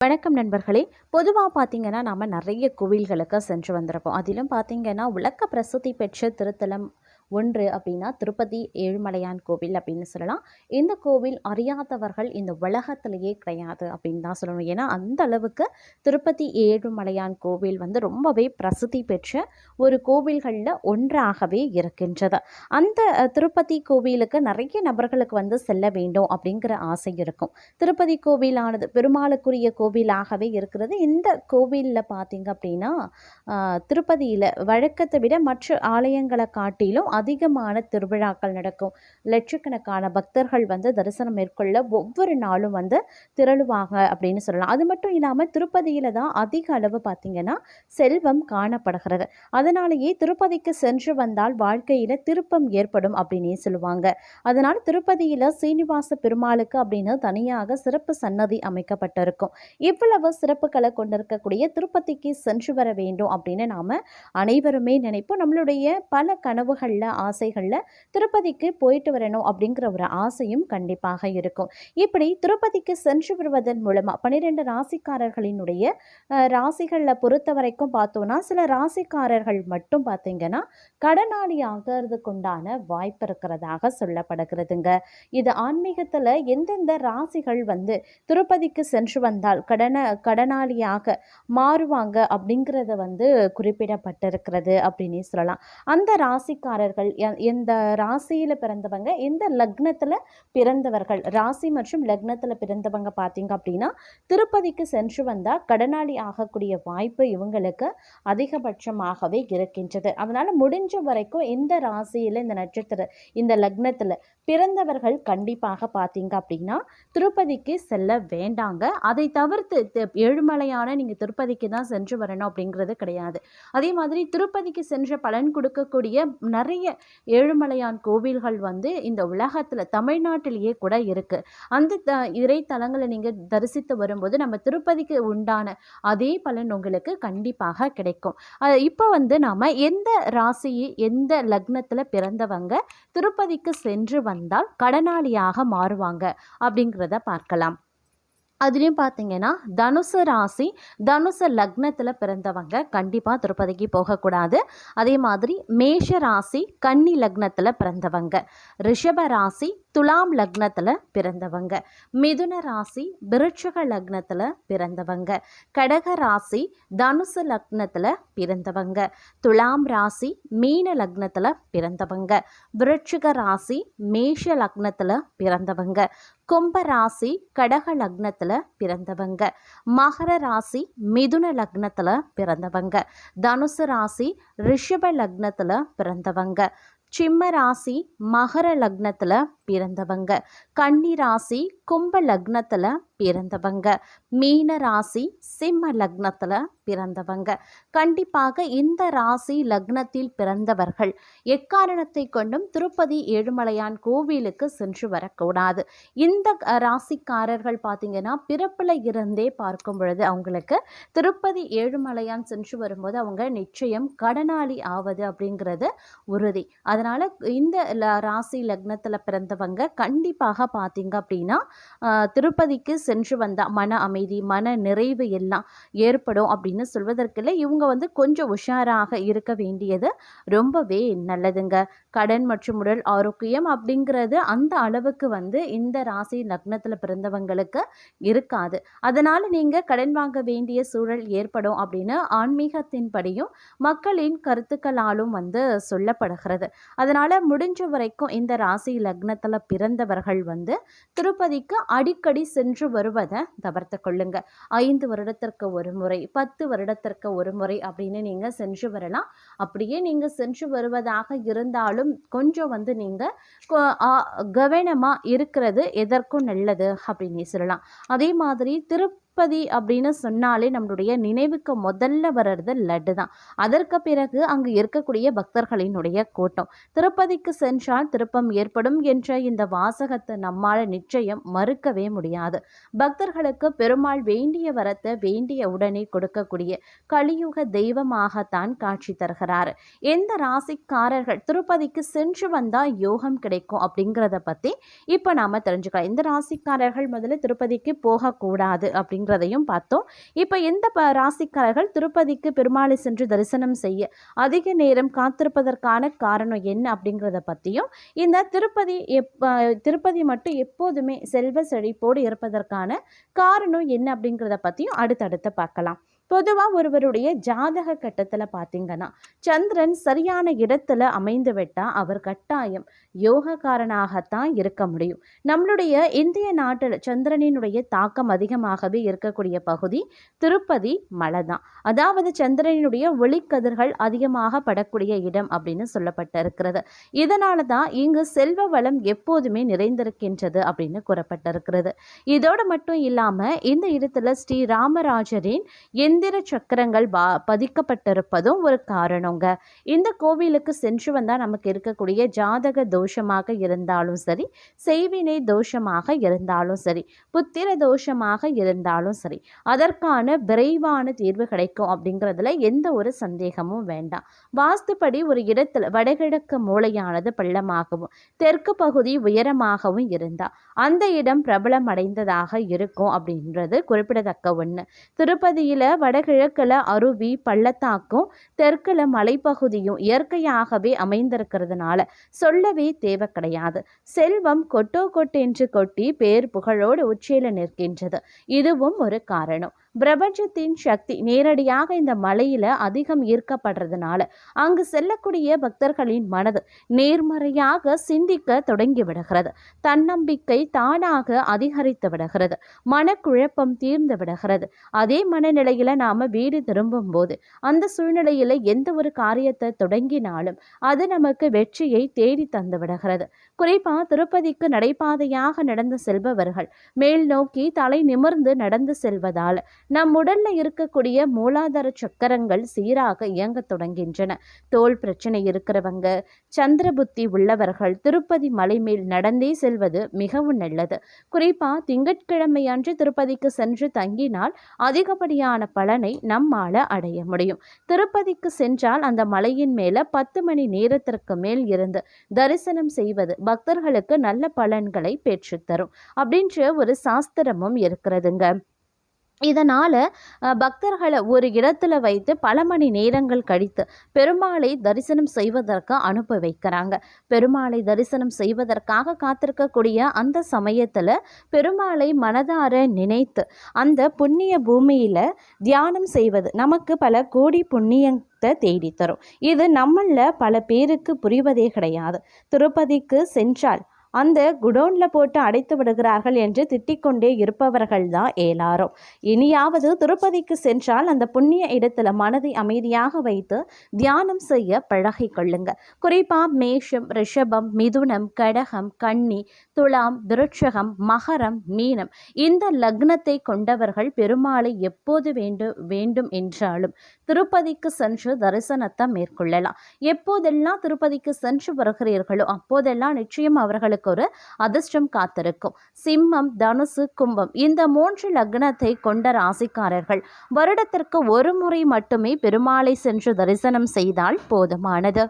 வணக்கம் நண்பர்களே. பொதுவா பார்த்தீங்கன்னா, நாம நெறைய கோவில்களுக்கு சென்று வந்திருப்போம். அதிலும் பார்த்தீங்கன்னா, உலக பிரசித்தி பெற்ற திருத்தலம் ஒன்று அப்டின்னா, திருப்பதி ஏழுமலையான் கோவில் அப்டின்னு சொல்லலாம். இந்த கோவில் அறியாதவர்கள் இந்த உலகத்திலேயே கிடையாது அப்டின்னு தான் சொல்லணும். ஏன்னா, அந்த அளவுக்கு திருப்பதி ஏழுமலையான் கோவில் வந்து ரொம்பவே பிரசித்தி பெற்ற ஒரு கோவில்கள்ல ஒன்றாகவே இருக்கின்றது. அந்த திருப்பதி கோவிலுக்கு நெறைய நபர்களுக்கு வந்து செல்ல வேண்டும் அப்டிங்கிற ஆசை இருக்கும். திருப்பதி கோவிலானது பெருமாளுக்குரிய கோவிலாகவே இருக்கிறது. இந்த கோவில்ல பார்த்தீங்க அப்டின்னா, திருப்பதியில வழக்கத்தை விட மற்ற ஆலயங்கள காட்டிலும் அதிகமான திருவிழாக்கள் நடக்கும். லட்சக்கணக்கான பக்தர்கள் வந்து தரிசனம் மேற்கொள்ள ஒவ்வொரு நாளும் வந்து திரளுவாங்க அப்படின்னு சொல்லலாம். அது மட்டும் இல்லாம திருப்பதியில தான் அதிக அளவு பார்த்தீங்கன்னா, செல்வம் காணப்படுகிறது. அதனாலேயே திருப்பதிக்கு சென்று வந்தால் வாழ்க்கையில திருப்பம் ஏற்படும் அப்படின்னே சொல்லுவாங்க. அதனால திருப்பதியில சீனிவாச பெருமாளுக்கு அப்படின்னு தனியாக சிறப்பு சன்னதி அமைக்கப்பட்டிருக்கும். இவ்வளவு சிறப்புகளை கொண்டிருக்கக்கூடிய திருப்பதிக்கு சென்று வர வேண்டும் அப்படின்னு நாம அனைவருமே நினைப்போம். நம்மளுடைய பல கனவுகள்ல ஆசைகள்ல திருப்பதிக்கு போயிட்டு வரணும் அப்படிங்கிற ஒரு ஆசையும் கண்டிப்பாக இருக்கும். இப்படி திருப்பதிக்கு சென்று வருவதன் மூலமா 12 ராசிக்காரர்களினுடைய ராசிகளை பொறுத்த வரைக்கும் பார்த்தோம்னா, சில ராசிக்காரர்கள் மட்டும் பார்த்தீங்கன்னா கடனாளி ஆகிறதுக்குண்டான வாய்ப்பு இருக்கிறதாக சொல்லப்படுகிறதுங்க. இது ஆன்மீகத்துல எந்தெந்த ராசிகள் வந்து திருப்பதிக்கு சென்று வந்தால் கடனாளியாக மாறுவாங்க அப்படிங்கிறத வந்து குறிப்பிடப்பட்டிருக்கிறது அப்படின்னே சொல்லலாம். அந்த ராசிக்காரர்கள் எந்த ராசியில பிறந்தவங்க, எந்த லக்னத்துல பிறந்தவர்கள், ராசி மற்றும் லக்னத்துல பிறந்தவங்க பார்த்தீங்க அப்படின்னா திருப்பதிக்கு சென்று வந்தா கடனாளி ஆகக்கூடிய வாய்ப்பு இவங்களுக்கு அதிகபட்சமாகவே இருக்கின்றது. அதனால முடிஞ்ச வரைக்கும் இந்த ராசியில இந்த நட்சத்திர இந்த லக்னத்துல பிறந்தவர்கள் கண்டிப்பாக பார்த்தீங்க அப்படின்னா திருப்பதிக்கு செல்ல வேண்டாங்க. அதை தவிர்த்து ஏழுமலையான நீங்க திருப்பதிக்கு தான் சென்று வரணும் அப்படிங்கிறது கிடையாது. அதே மாதிரி திருப்பதிக்கு சென்ற பலன் கொடுக்கக்கூடிய நிறைய ஏழுமலையான் கோவில்கள் வந்து இந்த உலகத்துல தமிழ்நாட்டிலேயே கூட இருக்கு. அந்த இறை தலங்களை நீங்க தரிசித்து வரும்போது நம்ம திருப்பதிக்கு உண்டான அதே பலன் உங்களுக்கு கண்டிப்பாக கிடைக்கும். இப்போ வந்து நாம எந்த ராசி எந்த லக்னத்துல பிறந்தவங்க திருப்பதிக்கு சென்று வந்தால் கடனாளியாக மாறுவாங்க அப்படிங்கிறத பார்க்கலாம். அதுலேயும் பார்த்தீங்கன்னா தனுசு ராசி தனுசு லக்னத்தில் பிறந்தவங்க கண்டிப்பாக திருப்பதிக்கு போகக்கூடாது. அதே மாதிரி மேஷ ராசி கன்னி லக்னத்தில் பிறந்தவங்க, ரிஷப ராசி துலாம் லக்னத்தில் பிறந்தவங்க, மிதுன ராசி விருட்சிக லக்னத்தில் பிறந்தவங்க, கடக ராசி தனுசு லக்னத்தில் பிறந்தவங்க, துலாம் ராசி மீன லக்னத்தில் பிறந்தவங்க, விருட்சிக ராசி மேஷ லக்னத்தில் பிறந்தவங்க, கும்ப ராசி கடக லக்னத்துல பிறந்தவங்க, மகர ராசி மிதுன லக்னத்துல பிறந்தவங்க, தனுசு ராசி ரிஷப லக்னத்துல பிறந்தவங்க, சிம்ம ராசி மகர லக்னத்துல பிறந்தவங்க, கன்னி ராசி கும்ப லக்னத்துல பிறந்தவங்க, மீன ராசி சிம்ம லக்னத்துல பிறந்தவங்க. கண்டிப்பாக இந்த ராசி லக்னத்தில் பிறந்தவர்கள் எக்காரணத்தை கொண்டும் திருப்பதி ஏழுமலையான் கோவிலுக்கு சென்று வரக்கூடாது. இந்த ராசிக்காரர்கள் பார்த்தீங்கன்னா பிறப்புல இருந்தே பார்க்கும் பொழுது அவங்களுக்கு திருப்பதி ஏழுமலையான் சென்று வரும்போது அவங்க நிச்சயம் கடனாளி ஆவது அப்படிங்கிறது உறுதி. அதனால இந்த ராசி லக்னத்தில் பிறந்தவங்க கண்டிப்பாக பார்த்தீங்க அப்படின்னா திருப்பதிக்கு சென்று வந்தால் மன அமைதி மன நிறைவு எல்லாம் ஏற்படும் அப்படின்னு சொல்வதற்கில்லை. இவங்க வந்து கொஞ்சம் உஷாராக இருக்க வேண்டியது ரொம்பவே நல்லதுங்க. கடன் மற்றும் உடல் ஆரோக்கியம் அப்படிங்கிறது அந்த அளவுக்கு வந்து இந்த ராசி லக்னத்தில் பிறந்தவங்களுக்கு இருக்காது. அதனால நீங்கள் கடன் வாங்க வேண்டிய சூழல் ஏற்படும் அப்படின்னு ஆன்மீகத்தின்படியும் மக்களின் கருத்துக்களாலும் வந்து சொல்லப்படுகிறது. அதனால முடிஞ்ச வரைக்கும் இந்த ராசி லக்னத்தில் பிறந்தவர்கள் வந்து திருப்பதிக்கு அடிக்கடி சென்று வருவதை தவிர்த்து கொள்ளுங்க. 5 வருடத்திற்கு ஒரு முறை 10 வருடத்திற்கு ஒரு முறை அப்படின்னு நீங்கள் சென்று வரலாம். அப்படியே நீங்கள் சென்று வருவதாக இருந்தாலும் கொஞ்சம் வந்து நீங்கள் கவனமாக இருக்கிறது எதற்கும் நல்லது அப்படின்னு சொல்லலாம். அதே மாதிரி திருப்பதி அப்படின்னு சொன்னாலே நம்மளுடைய நினைவுக்கு முதல்ல வர்றது லட்டு தான். அதற்கு பிறகு அங்கு இருக்கக்கூடிய பக்தர்களினுடைய கூட்டம். திருப்பதிக்கு சென்றால் திருப்பம் ஏற்படும் என்ற இந்த வாசகத்தை நம்மால் நிச்சயம் மறுக்கவே முடியாது. பக்தர்களுக்கு பெருமாள் வேண்டிய வரத்தை வேண்டிய உடனே கொடுக்கக்கூடிய கலியுக தெய்வமாகத்தான் காட்சி தருகிறார். எந்த ராசிக்காரர்கள் திருப்பதிக்கு சென்று வந்தால் யோகம் கிடைக்கும் அப்படிங்கிறத பற்றி இப்போ நாம் தெரிஞ்சுக்கலாம். எந்த ராசிக்காரர்கள் முதல்ல திருப்பதிக்கு போகக்கூடாது அப்படிங்கிற அப்படிங்கிறதையும் பார்த்தோம். இப்போ எந்த ராசிக்காரர்கள் திருப்பதிக்கு பெருமாளை சென்று தரிசனம் செய்ய அதிக நேரம் காத்திருப்பதற்கான காரணம் என்ன அப்படிங்கிறத பற்றியும், இந்த திருப்பதி மட்டும் எப்போதுமே செல்வ செழிப்போடு இருப்பதற்கான காரணம் என்ன அப்படிங்கிறத பற்றியும் அடுத்தடுத்து பார்க்கலாம். பொதுவாக ஒருவருடைய ஜாதக கட்டத்தில் பார்த்தீங்கன்னா சந்திரன் சரியான இடத்துல அமைந்து விட்டால் அவர் கட்டாயம் யோகக்காரனாகத்தான் இருக்க முடியும். நம்மளுடைய இந்திய நாட்டில் சந்திரனினுடைய தாக்கம் அதிகமாகவே இருக்கக்கூடிய பகுதி திருப்பதி மலை தான். அதாவது சந்திரனினுடைய ஒளிக்கதிர்கள் அதிகமாக படக்கூடிய இடம் அப்படின்னு சொல்லப்பட்டிருக்கிறது. இதனால தான் இங்கு செல்வ வளம் எப்போதுமே நிறைந்திருக்கின்றது அப்படின்னு கூறப்பட்டிருக்கிறது. இதோடு மட்டும் இல்லாமல் இந்த இடத்துல ஸ்ரீ ராமராஜரின் எந்திர சக்கரங்கள் பதிக்கப்பட்டிருப்பதும் ஒரு காரணங்க. இந்த கோவிலுக்கு சென்று வந்தால் நமக்கு இருக்கக்கூடிய ஜாதக தோஷமாக இருந்தாலும் சரி, செய்வினை தோஷமாக இருந்தாலும் சரி, புத்திர தோஷமாக இருந்தாலும் சரி, அதற்கான விரைவான தீர்வு கிடைக்கும் அப்படிங்கிறதுல எந்த ஒரு சந்தேகமும் வேண்டாம். வாஸ்துப்படி ஒரு இடத்துல வடகிழக்கு மூலையானது பள்ளமாகவும் தெற்கு பகுதி உயரமாகவும் இருந்தால் அந்த இடம் பிரபலம் அடைந்ததாக இருக்கும் அப்படின்றது குறிப்பிடத்தக்க ஒன்று. திருப்பதியில் வடகிழக்கில் அருவி பள்ளத்தாக்கும் தெற்குல மலைப்பகுதியும் இயற்கையாகவே அமைந்திருக்கிறதுனால சொல்லவே தேவை கிடையாது. செல்வம் கொட்டென்று கொட்டி பேர் புகழோடு உச்சியில நிற்கின்றது. இதுவும் ஒரு காரணம். பிரபஞ்சத்தின் சக்தி நேரடியாக இந்த மலையில அதிகம் ஈர்க்கப்படுறதுனால அங்கு செல்லக்கூடிய பக்தர்களின் மனது நேர்மறையாக சிந்திக்க தொடங்கி விடுகிறது. தன்னம்பிக்கை தானாக அதிகரித்து விடுகிறது. மனக்குழப்பம் தீர்ந்து விடுகிறது. அதே மனநிலையில நாம வீடு திரும்பும் போது அந்த சூழ்நிலையில எந்த ஒரு காரியத்தை தொடங்கினாலும் அது நமக்கு வெற்றியை தேடி தந்து விடுகிறது. குறிப்பா திருப்பதிக்கு நடைபாதையாக நடந்து செல்பவர்கள் மேல் நோக்கி தலை நிமிர்ந்து நடந்து செல்வதால் நம் உடல்ல இருக்கக்கூடிய மூலாதார சக்கரங்கள் சீராக இயங்க தொடங்கின்றன. தோல் பிரச்சனை இருக்கிறவங்க, சந்திர புத்தி உள்ளவர்கள் திருப்பதி மலை மேல் நடந்தே செல்வது மிகவும் நல்லது. குறிப்பா திங்கட்கிழமை அன்று திருப்பதிக்கு சென்று தங்கினால் அதிகப்படியான பலனை நம்மால அடைய முடியும். திருப்பதிக்கு சென்றால் அந்த மலையின் மேல 10 மணி நேரத்திற்கு மேல் இருந்து தரிசனம் செய்வது பக்தர்களுக்கு நல்ல பலன்களை பெற்றுத்தரும் அப்படின்ற ஒரு சாஸ்திரமும் இருக்கிறதுங்க. இதனால் பக்தர்களை ஒரு இடத்துல வைத்து பல மணி நேரங்கள் கழித்து பெருமாளை தரிசனம் செய்வதற்கு அனுப்பி வைக்கிறாங்க. பெருமாளை தரிசனம் செய்வதற்காக காத்திருக்கக்கூடிய அந்த சமயத்தில் பெருமாளை மனதார நினைத்து அந்த புண்ணிய பூமியில் தியானம் செய்வது நமக்கு பல கோடி புண்ணியத்தை தேடித்தரும். இது நம்மள பல பேருக்கு புரிவதே கிடையாது. திருப்பதிக்கு சென்றால் அந்த குடோனில் போட்டு அடைத்து விடுகிறார்கள் என்று திட்டிக்கொண்டே இருப்பவர்கள் தான் எல்லாரும். இனியாவது திருப்பதிக்கு சென்றால் அந்த புண்ணிய இடத்துல மனதை அமைதியாக வைத்து தியானம் செய்ய பழகி கொள்ளுங்க. குறிப்பாக மேஷம், ரிஷபம், மிதுனம், கடகம், கன்னி, துலாம், விருட்சகம், மகரம், மீனம் இந்த லக்னத்தை கொண்டவர்கள் பெருமாளை எப்போது வேண்டும் என்றாலும் திருப்பதிக்கு சென்று தரிசனத்தை மேற்கொள்ளலாம். எப்போதெல்லாம் திருப்பதிக்கு சென்று வருகிறீர்களோ அப்போதெல்லாம் நிச்சயம் அவர்களுக்கு ஒரு அதிர்ஷ்டம் காத்திருக்கும். சிம்மம், தனுசு, கும்பம் இந்த 3 லக்னத்தை கொண்ட ராசிக்காரர்கள் வருடத்திற்கு ஒரு முறை மட்டுமே பெருமாளை சென்று தரிசனம் செய்தால் போதுமானது.